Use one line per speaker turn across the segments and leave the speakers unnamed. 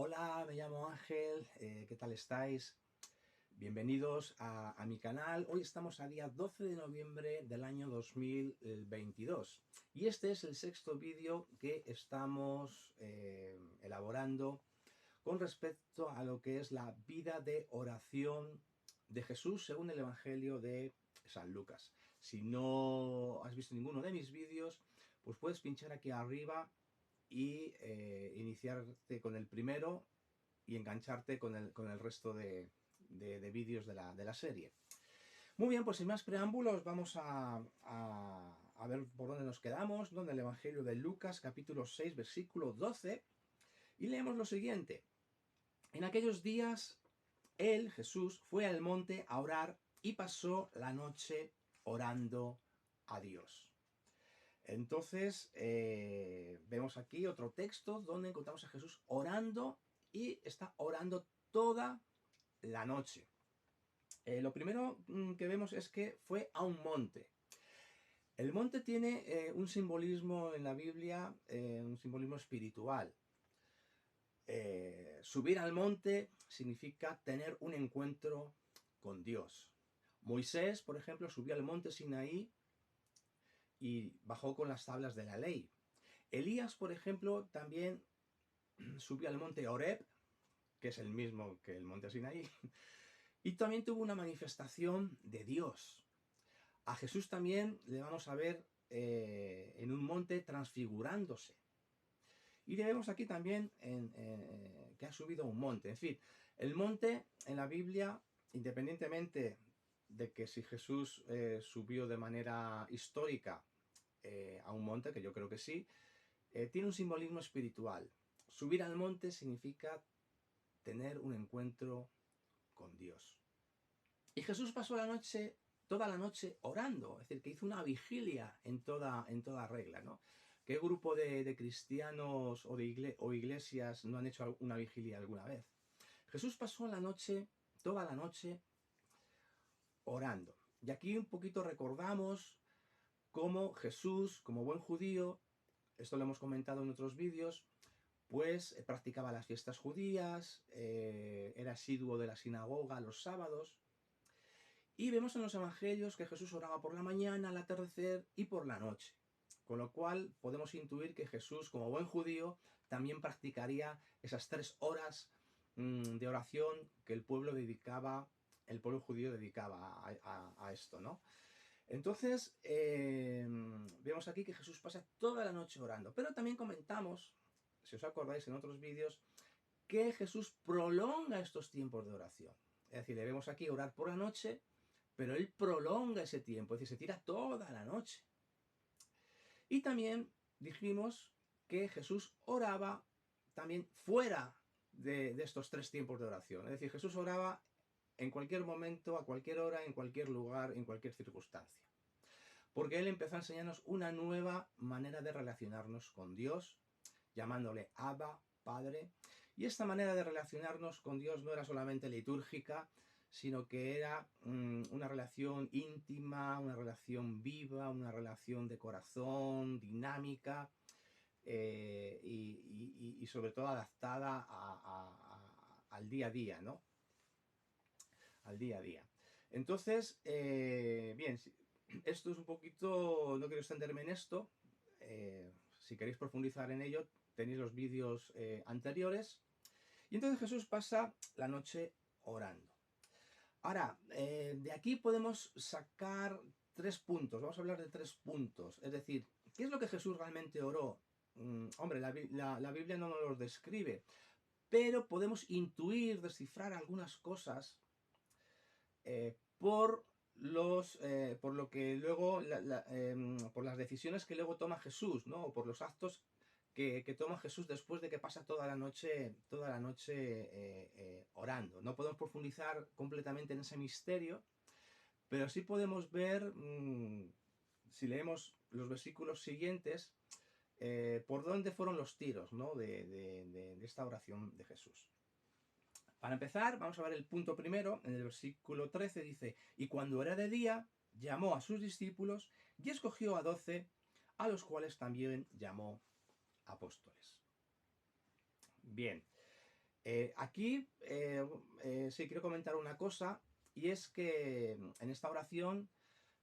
Hola, me llamo Ángel, ¿qué tal estáis? Bienvenidos a mi canal. Hoy estamos a día 12 de noviembre del año 2022 y este es el sexto vídeo que estamos elaborando con respecto a lo que es la vida de oración de Jesús según el Evangelio de San Lucas. Si no has visto ninguno de mis vídeos, pues puedes pinchar aquí arriba y iniciarte con el primero y engancharte con el resto de vídeos de la serie. Muy bien, pues sin más preámbulos vamos a ver por dónde nos quedamos, donde el Evangelio de Lucas, capítulo 6, versículo 12, y leemos lo siguiente. En aquellos días, él, Jesús, fue al monte a orar y pasó la noche orando a Dios. Entonces, vemos aquí otro texto donde encontramos a Jesús orando y está orando toda la noche. Lo primero que vemos es que fue a un monte. El monte tiene un simbolismo en la Biblia, un simbolismo espiritual. Subir al monte significa tener un encuentro con Dios. Moisés, por ejemplo, subió al monte Sinaí y bajó con las tablas de la ley. Elías, por ejemplo, también subió al monte Horeb, que es el mismo que el monte Sinaí, y también tuvo una manifestación de Dios. A Jesús también le vamos a ver en un monte transfigurándose. Y le vemos aquí también que ha subido a un monte. En fin, el monte en la Biblia, independientemente de que si Jesús subió de manera histórica a un monte, que yo creo que sí, tiene un simbolismo espiritual. Subir al monte significa tener un encuentro con Dios. Y Jesús pasó toda la noche orando, es decir, que hizo una vigilia en toda regla, ¿no? ¿Qué grupo de cristianos o iglesias no han hecho una vigilia alguna vez? Jesús pasó toda la noche orando. Y aquí un poquito recordamos cómo Jesús, como buen judío, esto lo hemos comentado en otros vídeos, pues practicaba las fiestas judías, era asiduo de la sinagoga los sábados, y vemos en los evangelios que Jesús oraba por la mañana, al atardecer y por la noche. Con lo cual podemos intuir que Jesús, como buen judío, también practicaría esas 3 horas de oración que el pueblo judío dedicaba a esto, ¿no? Entonces, vemos aquí que Jesús pasa toda la noche orando. Pero también comentamos, si os acordáis en otros vídeos, que Jesús prolonga estos tiempos de oración. Es decir, le vemos aquí orar por la noche, pero él prolonga ese tiempo, es decir, se tira toda la noche. Y también dijimos que Jesús oraba también fuera de estos 3 tiempos de oración. Es decir, Jesús oraba en cualquier momento, a cualquier hora, en cualquier lugar, en cualquier circunstancia. Porque él empezó a enseñarnos una nueva manera de relacionarnos con Dios, llamándole Abba, Padre. Y esta manera de relacionarnos con Dios no era solamente litúrgica, sino que era una relación íntima, una relación viva, una relación de corazón, dinámica y sobre todo adaptada al día a día, ¿no? Al día a día. Entonces, bien, esto es un poquito, no quiero extenderme en esto, si queréis profundizar en ello, tenéis los vídeos anteriores. Y entonces Jesús pasa la noche orando. Ahora, de aquí podemos sacar 3 puntos, vamos a hablar de 3 puntos. Es decir, ¿qué es lo que Jesús realmente oró? Hombre, la Biblia no nos lo describe, pero podemos intuir, descifrar algunas cosas por lo que luego, por las decisiones que luego toma Jesús, ¿no? O por los actos que toma Jesús después de que pasa toda la noche orando. No podemos profundizar completamente en ese misterio, pero sí podemos ver, si leemos los versículos siguientes, por dónde fueron los tiros, ¿no? de esta oración de Jesús. Para empezar, vamos a ver el punto primero. En el versículo 13 dice: y cuando era de día, llamó a sus discípulos y escogió a 12, a los cuales también llamó apóstoles. Bien, Sí quiero comentar una cosa, y es que en esta oración,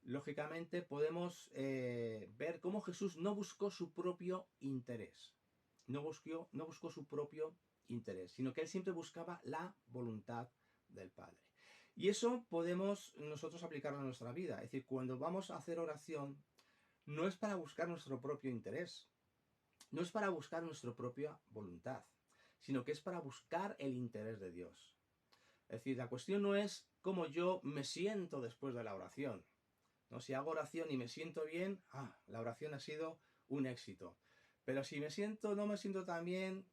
lógicamente, podemos ver cómo Jesús no buscó su propio interés, no buscó su propio interés, sino que él siempre buscaba la voluntad del Padre. Y eso podemos nosotros aplicarlo a nuestra vida. Es decir, cuando vamos a hacer oración, no es para buscar nuestro propio interés, no es para buscar nuestra propia voluntad, sino que es para buscar el interés de Dios. Es decir, la cuestión no es cómo yo me siento después de la oración, ¿no? Si hago oración y me siento bien, la oración ha sido un éxito. Pero si no me siento tan bien,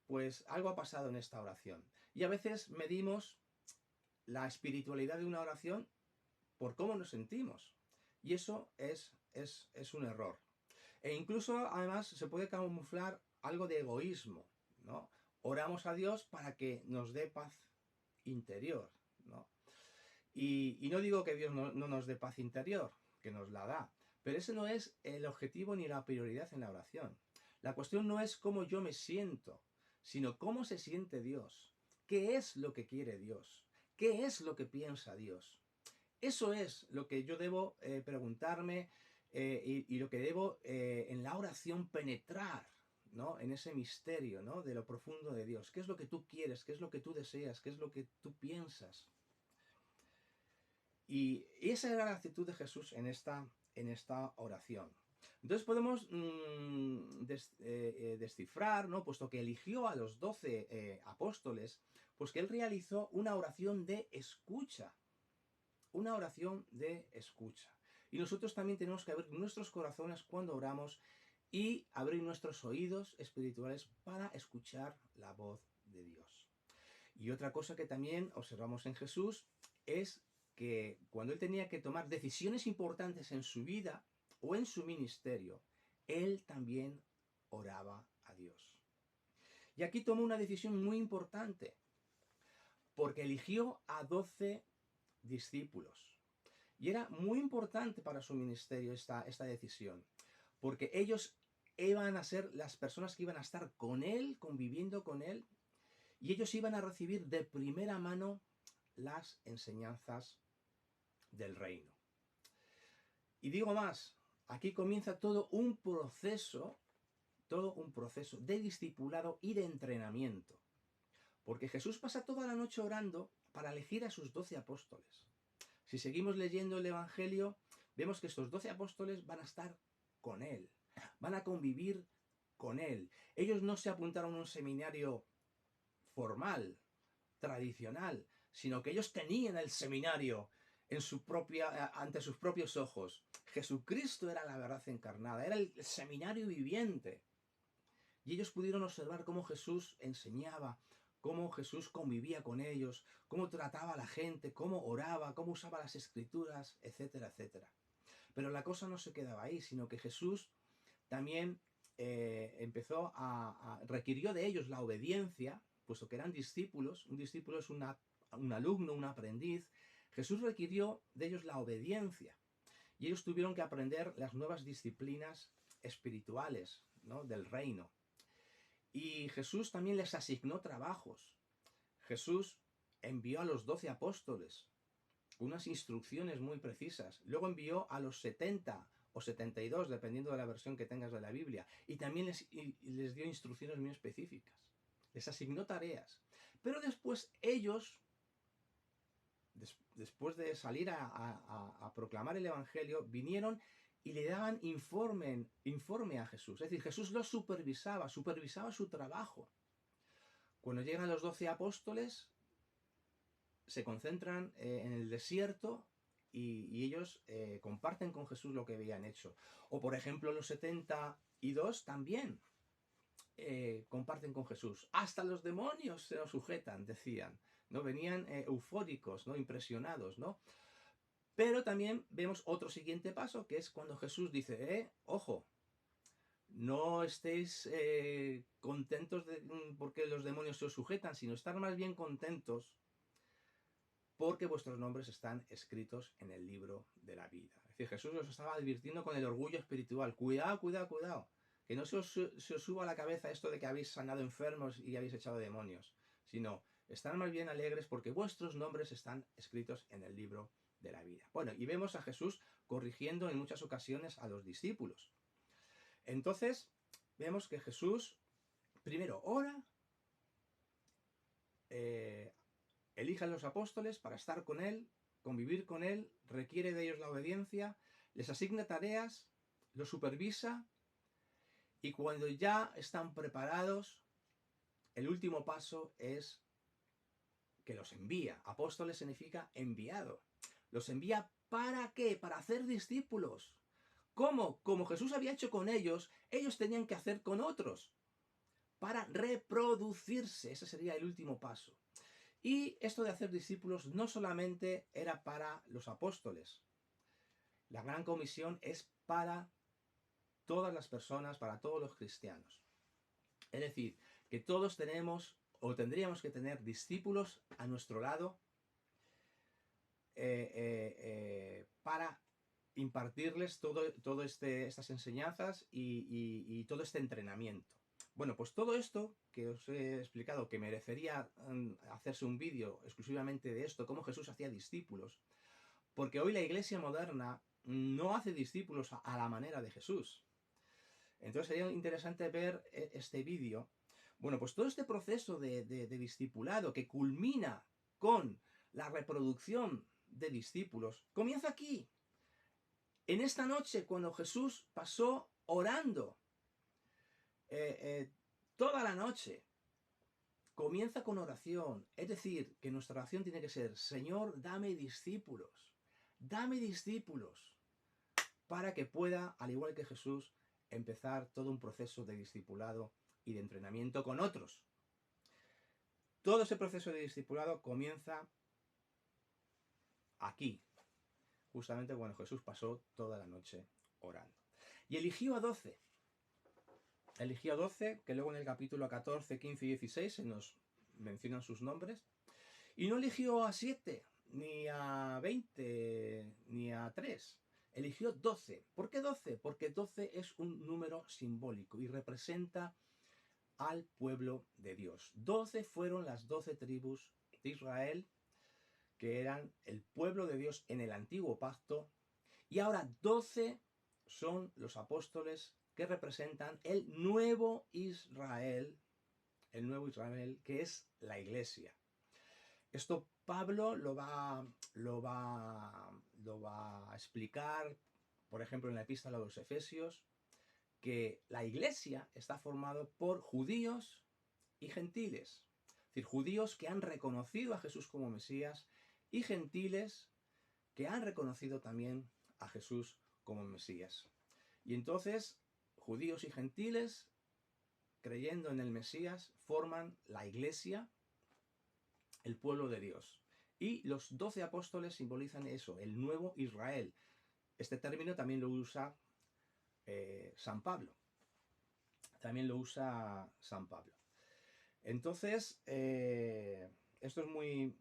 pues algo ha pasado en esta oración. Y a veces medimos la espiritualidad de una oración por cómo nos sentimos. Y eso es un error. E incluso, además, se puede camuflar algo de egoísmo, ¿no? Oramos a Dios para que nos dé paz interior, ¿no? Y no digo que Dios no nos dé paz interior, que nos la da, pero ese no es el objetivo ni la prioridad en la oración. La cuestión no es cómo yo me siento, sino cómo se siente Dios. ¿Qué es lo que quiere Dios? ¿Qué es lo que piensa Dios? Eso es lo que yo debo preguntarme y lo que debo en la oración penetrar, ¿no? En ese misterio, ¿no? De lo profundo de Dios. ¿Qué es lo que tú quieres? ¿Qué es lo que tú deseas? ¿Qué es lo que tú piensas? Y esa era la actitud de Jesús en esta oración. Entonces podemos descifrar, ¿no? Puesto que eligió a los 12 apóstoles, pues que él realizó una oración de escucha. Una oración de escucha. Y nosotros también tenemos que abrir nuestros corazones cuando oramos y abrir nuestros oídos espirituales para escuchar la voz de Dios. Y otra cosa que también observamos en Jesús es que cuando él tenía que tomar decisiones importantes en su vida o en su ministerio, él también oraba a Dios. Y aquí tomó una decisión muy importante, porque eligió a 12 discípulos. Y era muy importante para su ministerio esta decisión, porque ellos iban a ser las personas que iban a estar con él, conviviendo con él, y ellos iban a recibir de primera mano las enseñanzas del reino. Y digo más, aquí comienza todo un proceso de discipulado y de entrenamiento. Porque Jesús pasa toda la noche orando para elegir a sus 12 apóstoles. Si seguimos leyendo el Evangelio, vemos que estos 12 apóstoles van a estar con él, van a convivir con él. Ellos no se apuntaron a un seminario formal, tradicional, sino que ellos tenían el seminario ante sus propios ojos. Jesucristo era la verdad encarnada, era el seminario viviente. Y ellos pudieron observar cómo Jesús enseñaba, cómo Jesús convivía con ellos, cómo trataba a la gente, cómo oraba, cómo usaba las escrituras, etcétera, etcétera. Pero la cosa no se quedaba ahí, sino que Jesús también requirió de ellos la obediencia, puesto que eran discípulos. Un discípulo es un alumno, un aprendiz. Jesús requirió de ellos la obediencia. Y ellos tuvieron que aprender las nuevas disciplinas espirituales, ¿no? Del reino. Y Jesús también les asignó trabajos. Jesús envió a los 12 apóstoles unas instrucciones muy precisas. Luego envió a los 70 o 72, dependiendo de la versión que tengas de la Biblia. Y también les dio instrucciones muy específicas. Les asignó tareas. Pero después ellos, después de salir a proclamar el Evangelio, vinieron y le daban informe a Jesús. Es decir, Jesús los supervisaba su trabajo. Cuando llegan los 12 apóstoles, se concentran en el desierto y ellos comparten con Jesús lo que habían hecho. O por ejemplo los 72 también comparten con Jesús. Hasta los demonios se nos sujetan, decían, ¿no? Venían eufóricos, ¿no? Impresionados, ¿no? Pero también vemos otro siguiente paso, que es cuando Jesús dice, ojo, no estéis contentos porque los demonios se os sujetan, sino estar más bien contentos porque vuestros nombres están escritos en el libro de la vida. Es decir, Jesús os estaba advirtiendo con el orgullo espiritual. Cuidado, cuidado, cuidado. Que no se os suba a la cabeza esto de que habéis sanado enfermos y habéis echado demonios, sino estad más bien alegres porque vuestros nombres están escritos en el libro de la vida. Bueno, y vemos a Jesús corrigiendo en muchas ocasiones a los discípulos. Entonces, vemos que Jesús primero ora, elige a los apóstoles para estar con él, convivir con él, requiere de ellos la obediencia, les asigna tareas, los supervisa, y cuando ya están preparados, el último paso es que los envía. Apóstoles significa enviado. Los envía ¿para qué? Para hacer discípulos. ¿Cómo? Como Jesús había hecho con ellos, ellos tenían que hacer con otros. Para reproducirse. Ese sería el último paso. Y esto de hacer discípulos no solamente era para los apóstoles. La gran comisión es para todas las personas, para todos los cristianos. Es decir, que todos tenemos o tendríamos que tener discípulos a nuestro lado para impartirles todas estas enseñanzas y todo este entrenamiento. Bueno, pues todo esto que os he explicado, que merecería hacerse un vídeo exclusivamente de esto, cómo Jesús hacía discípulos, porque hoy la iglesia moderna no hace discípulos a la manera de Jesús. Entonces sería interesante ver este vídeo. Bueno, pues todo este proceso de discipulado que culmina con la reproducción de discípulos, comienza aquí. En esta noche, cuando Jesús pasó orando toda la noche, comienza con oración. Es decir, que nuestra oración tiene que ser: Señor, dame discípulos. Dame discípulos. Para que pueda, al igual que Jesús, empezar todo un proceso de discipulado y de entrenamiento con otros. Todo ese proceso de discipulado comienza aquí, justamente cuando Jesús pasó toda la noche orando. Y eligió a 12. Eligió a 12, que luego en el capítulo 14, 15 y 16 se nos mencionan sus nombres. Y no eligió a 7, ni a 20, ni a 3. Eligió 12. ¿Por qué 12? Porque 12 es un número simbólico y representa al pueblo de Dios. 12 fueron las 12 tribus de Israel, que eran el pueblo de Dios en el antiguo pacto, y ahora 12 son los apóstoles que representan el nuevo Israel, que es la iglesia. Esto Pablo lo va a explicar, por ejemplo, en la epístola a los Efesios, que la iglesia está formada por judíos y gentiles. Es decir, judíos que han reconocido a Jesús como Mesías y gentiles que han reconocido también a Jesús como Mesías. Y entonces, judíos y gentiles, creyendo en el Mesías, forman la iglesia, el pueblo de Dios. Y los 12 apóstoles simbolizan eso, el nuevo Israel. Este término también lo usa San Pablo. También lo usa San Pablo. Entonces, esto es muy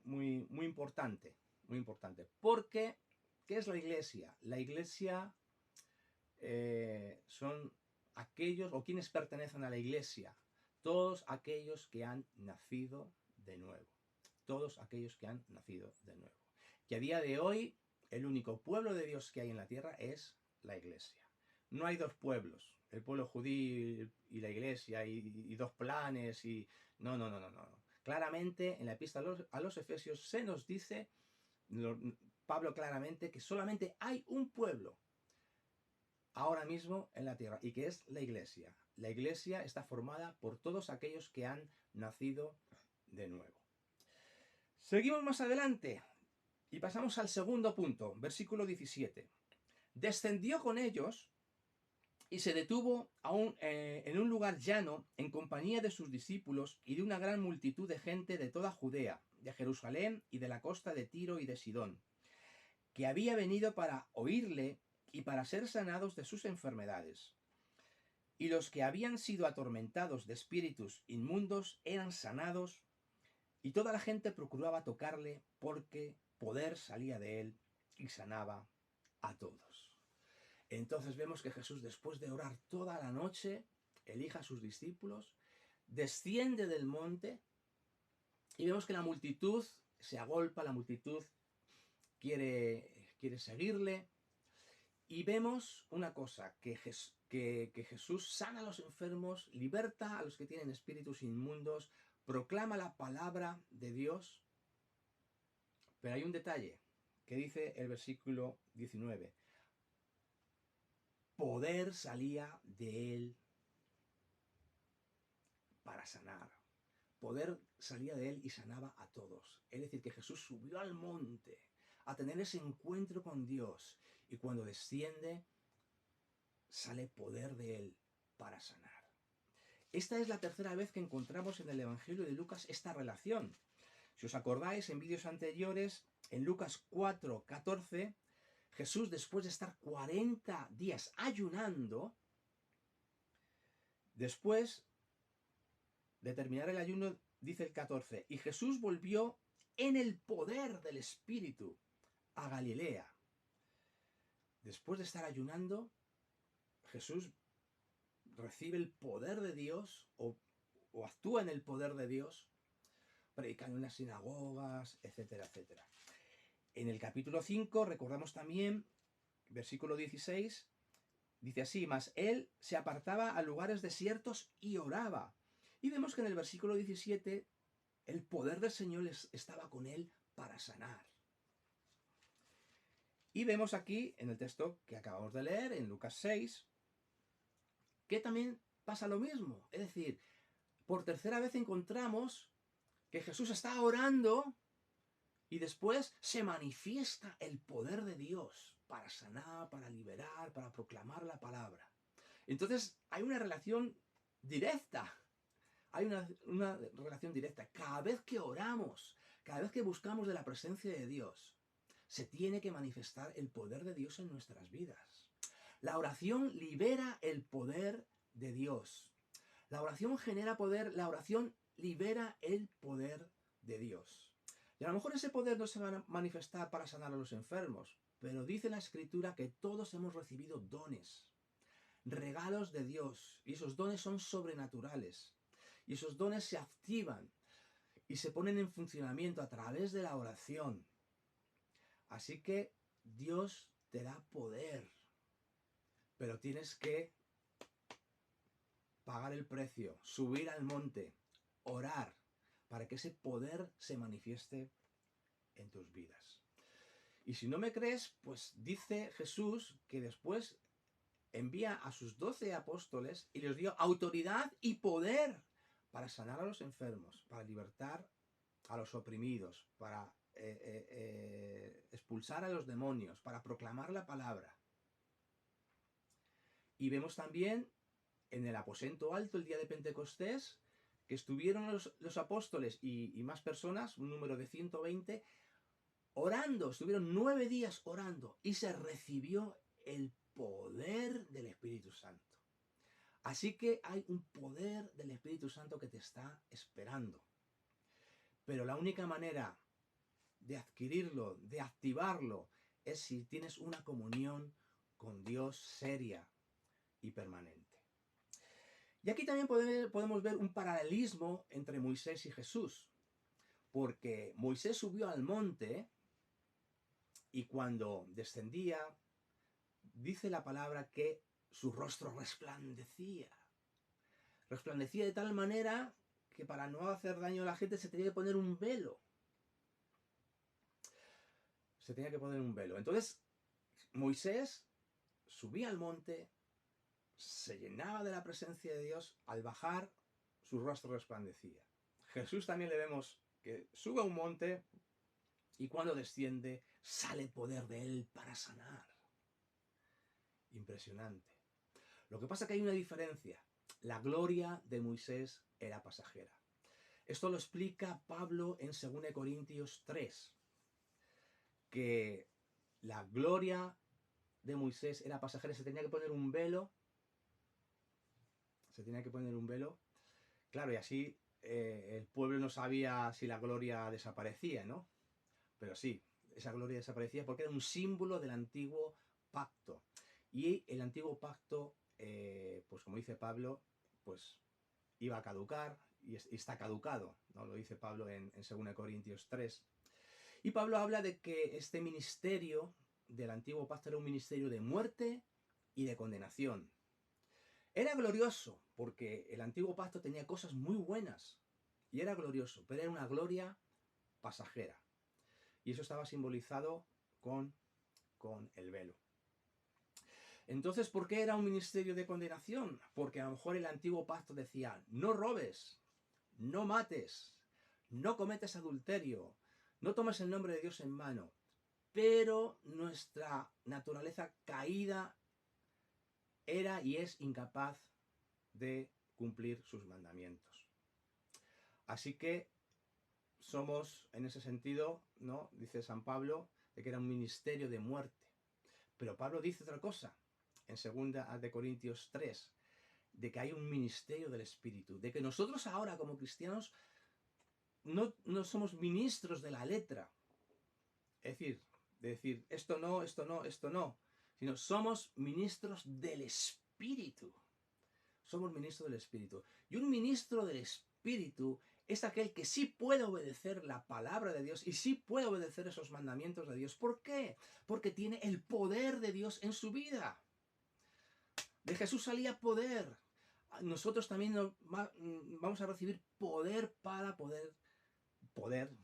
importante. Muy importante. Porque, ¿qué es la iglesia? La iglesia son aquellos, o quienes pertenecen a la iglesia, todos aquellos que han nacido de nuevo. Todos aquellos que han nacido de nuevo. Que a día de hoy, el único pueblo de Dios que hay en la tierra es la iglesia. No hay dos pueblos, el pueblo judío y la iglesia, y dos planes, y... No. Claramente, en la epístola a los Efesios se nos dice, Pablo claramente, que solamente hay un pueblo ahora mismo en la tierra, y que es la iglesia. La iglesia está formada por todos aquellos que han nacido de nuevo. Seguimos más adelante y pasamos al segundo punto, versículo 17. Descendió con ellos y se detuvo en un lugar llano en compañía de sus discípulos y de una gran multitud de gente de toda Judea, de Jerusalén y de la costa de Tiro y de Sidón, que había venido para oírle y para ser sanados de sus enfermedades. Y los que habían sido atormentados de espíritus inmundos eran sanados, y toda la gente procuraba tocarle, porque poder salía de él y sanaba a todos. Entonces vemos que Jesús, después de orar toda la noche, elige a sus discípulos, desciende del monte Y vemos que la multitud se agolpa, la multitud quiere seguirle. Y vemos una cosa, que Jesús sana a los enfermos, liberta a los que tienen espíritus inmundos, proclama la palabra de Dios. Pero hay un detalle que dice el versículo 19. Poder salía de él para sanar. Poder salía de él y sanaba a todos. Es decir, que Jesús subió al monte a tener ese encuentro con Dios. Y cuando desciende, sale poder de él para sanar. Esta es la tercera vez que encontramos en el Evangelio de Lucas esta relación. Si os acordáis, en vídeos anteriores, en Lucas 4:14, Jesús, después de estar 40 días ayunando, después de terminar el ayuno, dice el 14, y Jesús volvió en el poder del Espíritu a Galilea. Después de estar ayunando, Jesús recibe el poder de Dios o actúa en el poder de Dios, predicando en las sinagogas, etcétera, etcétera. En el capítulo 5, recordamos también, versículo 16, dice así, mas él se apartaba a lugares desiertos y oraba. Y vemos que en el versículo 17, el poder del Señor estaba con él para sanar. Y vemos aquí, en el texto que acabamos de leer, en Lucas 6, que también pasa lo mismo. Es decir, por tercera vez encontramos que Jesús está orando y después se manifiesta el poder de Dios para sanar, para liberar, para proclamar la palabra. Entonces hay una relación directa. Hay una relación directa. Cada vez que oramos, cada vez que buscamos de la presencia de Dios, se tiene que manifestar el poder de Dios en nuestras vidas. La oración libera el poder de Dios. La oración genera poder, la oración libera el poder de Dios. Y a lo mejor ese poder no se va a manifestar para sanar a los enfermos, pero dice la Escritura que todos hemos recibido dones, regalos de Dios, y esos dones son sobrenaturales. Y esos dones se activan y se ponen en funcionamiento a través de la oración. Así que Dios te da poder, pero tienes que pagar el precio, subir al monte, orar, para que ese poder se manifieste en tus vidas. Y si no me crees, pues dice Jesús que después envía a sus 12 apóstoles y les dio autoridad y poder para sanar a los enfermos, para libertar a los oprimidos, para expulsar a los demonios, para proclamar la palabra. Y vemos también en el aposento alto el día de Pentecostés que estuvieron los apóstoles y más personas, un número de 120, orando, estuvieron 9 días orando y se recibió el poder del Espíritu Santo. Así que hay un poder del Espíritu Santo que te está esperando. Pero la única manera de adquirirlo, de activarlo, es si tienes una comunión con Dios seria y permanente. Y aquí también podemos ver un paralelismo entre Moisés y Jesús. Porque Moisés subió al monte y cuando descendía, dice la palabra que su rostro resplandecía. Resplandecía de tal manera que para no hacer daño a la gente se tenía que poner un velo. Se tenía que poner un velo. Entonces, Moisés subía al monte, se llenaba de la presencia de Dios, al bajar su rostro resplandecía. Jesús también le vemos que sube a un monte y cuando desciende sale poder de él para sanar. Impresionante. Lo que pasa es que hay una diferencia. La gloria de Moisés era pasajera. Esto lo explica Pablo en 2 Corintios 3, que la gloria de Moisés era pasajera, se tenía que poner un velo. Se tenía que poner un velo. Claro, y así el pueblo no sabía si la gloria desaparecía, ¿no? Pero sí, esa gloria desaparecía porque era un símbolo del antiguo pacto. Y el antiguo pacto, pues como dice Pablo, pues iba a caducar, y está caducado, ¿no? Lo dice Pablo en 2 Corintios 3. Y Pablo habla de que este ministerio del antiguo pacto era un ministerio de muerte y de condenación. Era glorioso, porque el antiguo pacto tenía cosas muy buenas, y era glorioso, pero era una gloria pasajera. Y eso estaba simbolizado con el velo. Entonces, ¿por qué era un ministerio de condenación? Porque a lo mejor el antiguo pacto decía, no robes, no mates, no cometas adulterio, no tomes el nombre de Dios en vano. Pero nuestra naturaleza caída era y es incapaz de cumplir sus mandamientos. Así que somos, en ese sentido, ¿no? Dice San Pablo, de que era un ministerio de muerte. Pero Pablo dice otra cosa, en 2 Corintios 3, de que hay un ministerio del Espíritu, de que nosotros ahora como cristianos no somos ministros de la letra, es decir, esto no, esto no, esto no, sino somos ministros del Espíritu. Somos ministros del Espíritu. Y un ministro del Espíritu es aquel que sí puede obedecer la palabra de Dios y sí puede obedecer esos mandamientos de Dios. ¿Por qué? Porque tiene el poder de Dios en su vida. De Jesús salía poder. Nosotros también vamos a recibir poder para poder,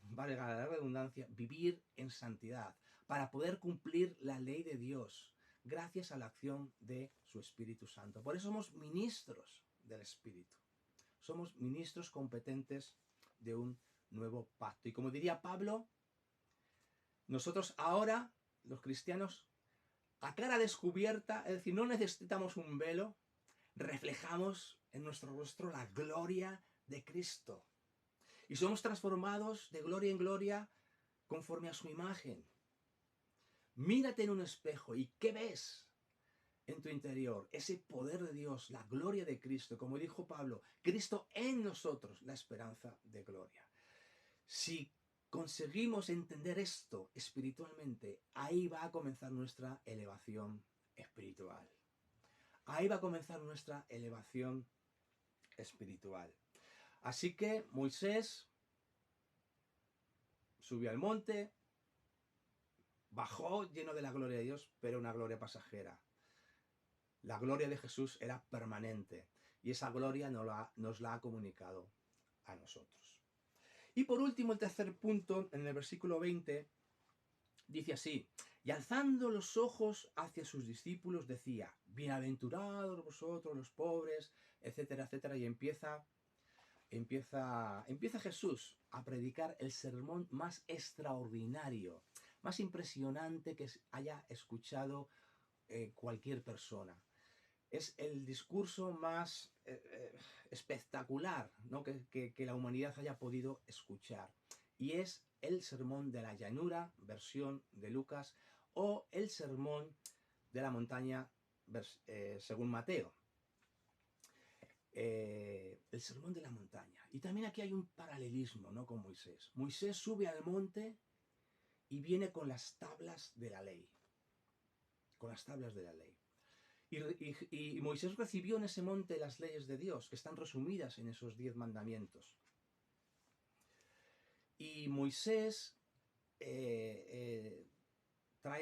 valga la redundancia, vivir en santidad, para poder cumplir la ley de Dios, gracias a la acción de su Espíritu Santo. Por eso somos ministros del Espíritu. Somos ministros competentes de un nuevo pacto. Y como diría Pablo, nosotros ahora, los cristianos, a cara descubierta, es decir, no necesitamos un velo, reflejamos en nuestro rostro la gloria de Cristo. Y somos transformados de gloria en gloria conforme a su imagen. Mírate en un espejo y ¿qué ves en tu interior? Ese poder de Dios, la gloria de Cristo. Como dijo Pablo, Cristo en nosotros, la esperanza de gloria. Si conseguimos entender esto espiritualmente, ahí va a comenzar nuestra elevación espiritual. Ahí va a comenzar nuestra elevación espiritual. Así que Moisés subió al monte, bajó lleno de la gloria de Dios, pero una gloria pasajera. La gloria de Jesús era permanente y esa gloria nos la ha comunicado a nosotros. Y por último, el tercer punto, en el versículo 20, dice así: y alzando los ojos hacia sus discípulos decía, bienaventurados vosotros los pobres, etcétera, etcétera, y empieza Jesús a predicar el sermón más extraordinario, más impresionante que haya escuchado cualquier persona. Es el discurso más espectacular, ¿no? que la humanidad haya podido escuchar. Y es el sermón de la llanura, versión de Lucas, o el sermón de la montaña, según Mateo. El sermón de la montaña. Y también aquí hay un paralelismo, ¿no? Con Moisés. Moisés sube al monte y viene con las tablas de la ley. Con las tablas de la ley. Y Moisés recibió en ese monte las leyes de Dios, que están resumidas en esos 10 mandamientos. Y Moisés trae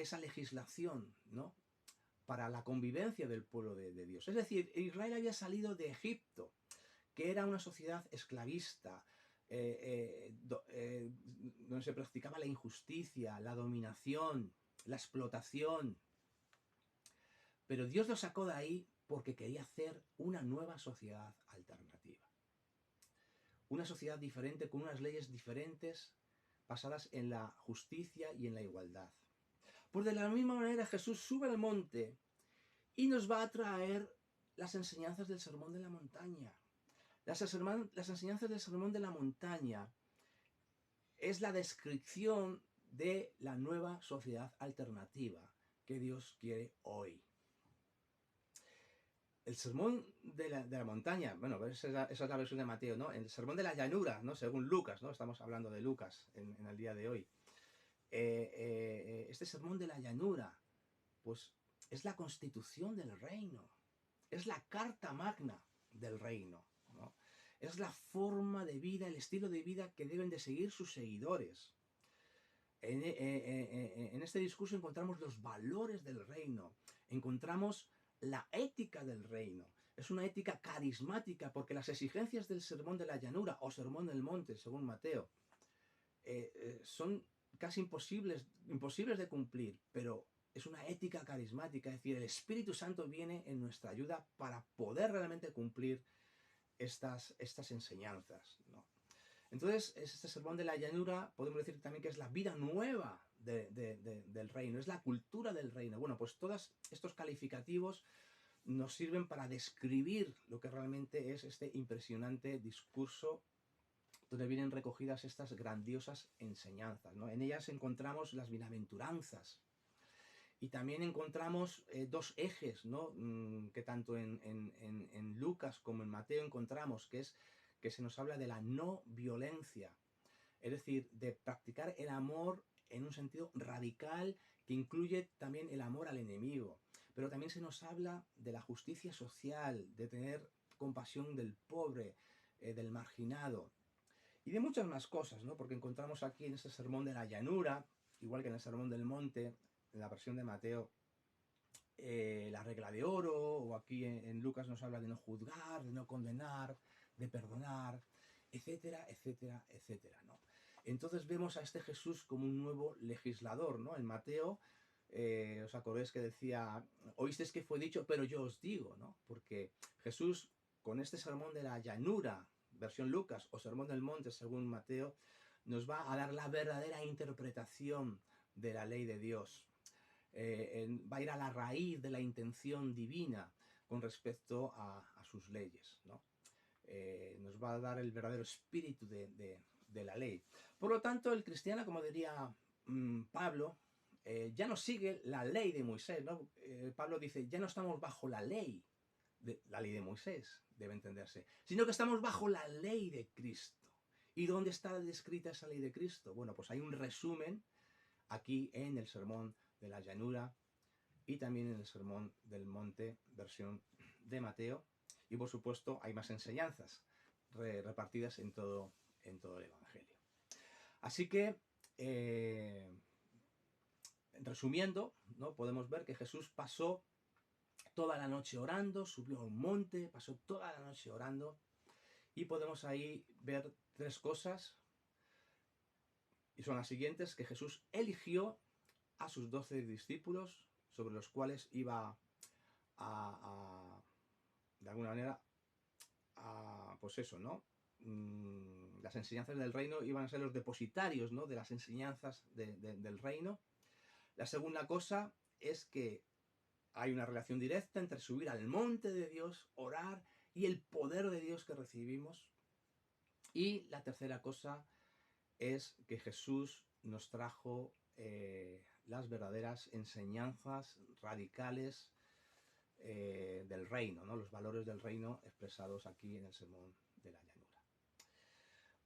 esa legislación, ¿no? Para la convivencia del pueblo de Dios. Es decir, Israel había salido de Egipto, que era una sociedad esclavista, donde se practicaba la injusticia, la dominación, la explotación. Pero Dios lo sacó de ahí porque quería hacer una nueva sociedad alternativa. Una sociedad diferente, con unas leyes diferentes, basadas en la justicia y en la igualdad. Pues de la misma manera Jesús sube al monte y nos va a traer las enseñanzas del Sermón de la Montaña. Las enseñanzas del Sermón de la Montaña es la descripción de la nueva sociedad alternativa que Dios quiere hoy. El sermón de la montaña, bueno, esa es la versión de Mateo, ¿no? El sermón de la llanura, ¿no? Según Lucas, ¿no? Estamos hablando de Lucas en el día de hoy. Este sermón de la llanura, pues es la constitución del reino, es la carta magna del reino, ¿no? Es la forma de vida, el estilo de vida que deben de seguir sus seguidores. En este discurso encontramos los valores del reino, encontramos la ética del reino. Es una ética carismática porque las exigencias del sermón de la llanura o sermón del monte, según Mateo, son casi imposibles de cumplir, pero es una ética carismática, es decir, el Espíritu Santo viene en nuestra ayuda para poder realmente cumplir estas enseñanzas, ¿no? Entonces, este sermón de la llanura, podemos decir también que es la vida nueva del reino, es la cultura del reino. Bueno, pues todos estos calificativos nos sirven para describir lo que realmente es este impresionante discurso donde vienen recogidas estas grandiosas enseñanzas, ¿no? En ellas encontramos las bienaventuranzas y también encontramos dos ejes, ¿no? Que tanto en Lucas como en Mateo encontramos, que es que se nos habla de la no violencia, es decir, de practicar el amor en un sentido radical que incluye también el amor al enemigo, pero también se nos habla de la justicia social, de tener compasión del pobre, del marginado, y de muchas más cosas, ¿no? Porque encontramos aquí en este sermón de la llanura, igual que en el sermón del monte, en la versión de Mateo, la regla de oro, o aquí en Lucas nos habla de no juzgar, de no condenar, de perdonar, etcétera, etcétera, etcétera, ¿no? Entonces vemos a este Jesús como un nuevo legislador, ¿no? En Mateo, os acordáis que decía, oísteis que fue dicho, pero yo os digo, ¿no? Porque Jesús, con este sermón de la llanura, versión Lucas, o sermón del monte, según Mateo, nos va a dar la verdadera interpretación de la ley de Dios. Va a ir a la raíz de la intención divina con respecto a sus leyes, ¿no? Nos va a dar el verdadero espíritu de la ley. Por lo tanto, el cristiano, como diría Pablo, ya no sigue la ley de Moisés, ¿no? Pablo dice, ya no estamos bajo la ley de Moisés, debe entenderse, sino que estamos bajo la ley de Cristo. ¿Y dónde está descrita esa ley de Cristo? Bueno, pues hay un resumen aquí en el sermón de la llanura y también en el sermón del monte, versión de Mateo, y por supuesto hay más enseñanzas repartidas en todo el Evangelio. Así que, resumiendo, ¿no? Podemos ver que Jesús pasó toda la noche orando, subió a un monte, pasó toda la noche orando, y podemos ahí ver tres cosas, y son las siguientes: que Jesús eligió a sus 12 discípulos, sobre los cuales iba de alguna manera, pues eso, ¿no? Las enseñanzas del reino iban a ser los depositarios, ¿no? De las enseñanzas del reino. La segunda cosa es que hay una relación directa entre subir al monte de Dios, orar, y el poder de Dios que recibimos. Y la tercera cosa es que Jesús nos trajo las verdaderas enseñanzas radicales del reino, ¿no? Los valores del reino expresados aquí en el sermón de la llanura.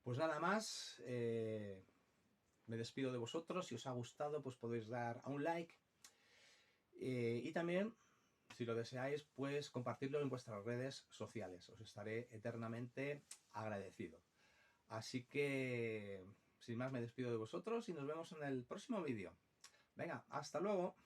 Pues nada más, me despido de vosotros. Si os ha gustado, pues podéis dar a un like, y también, si lo deseáis, pues compartirlo en vuestras redes sociales. Os estaré eternamente agradecido. Así que, sin más, me despido de vosotros y nos vemos en el próximo vídeo. Venga, hasta luego.